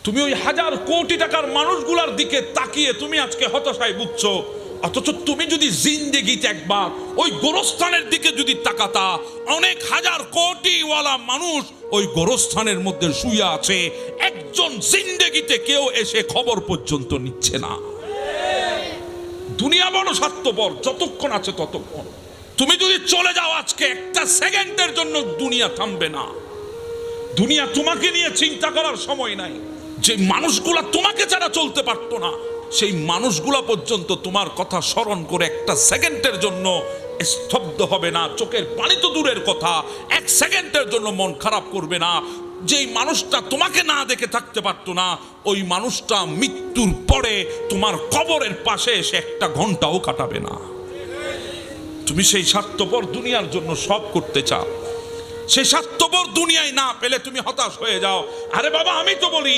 তুমি ওই হাজার কোটি টাকার মানুষগুলার দিকে তাকিয়ে তুমি আজকে হতাশায় ভুগছো, অথচ তুমি যদি জিন্দেগিতে একবার ওই গোরস্থানের দিকে যদি তাকাতা, অনেক হাজার কোটিওয়ালা মানুষ ওই গোরস্থানের মধ্যে শুয়ে আছে, একজন জিন্দেগিতে কেউ এসে খবর পর্যন্ত নিচ্ছে না। দুনিয়া বড় স্বার্থপর, যতক্ষণ আছে ততক্ষণ। তুমি যদি চলে যাও আজকে, একটা সেকেন্ডের জন্য দুনিয়া থামবে না। দুনিয়া তোমাকে নিয়ে চিন্তা করার সময় নাই। যে মানুষগুলা তোমাকে ছাড়া চলতে পারতো না, সেই মানুষগুলা পর্যন্ত তোমার কথা স্মরণ করে একটা সেকেন্ডের জন্য স্তব্ধ হবে না। চোখের পানি তো দূরের কথা, এক সেকেন্ডের জন্য মন খারাপ করবে না। যেই মানুষটা তোমাকে না দেখে থাকতে পারতো না, ওই মানুষটা মৃত্যুর পরে তোমার কবরের পাশে এসে একটা ঘন্টাও কাটাবে না। তুমি সেই স্বার্থপর দুনিয়ার জন্য সব করতে চাও, সেই স্বার্থপর দুনিয়ায় না পেলে তুমি হতাশ হয়ে যাও। আরে বাবা, আমি তো বলি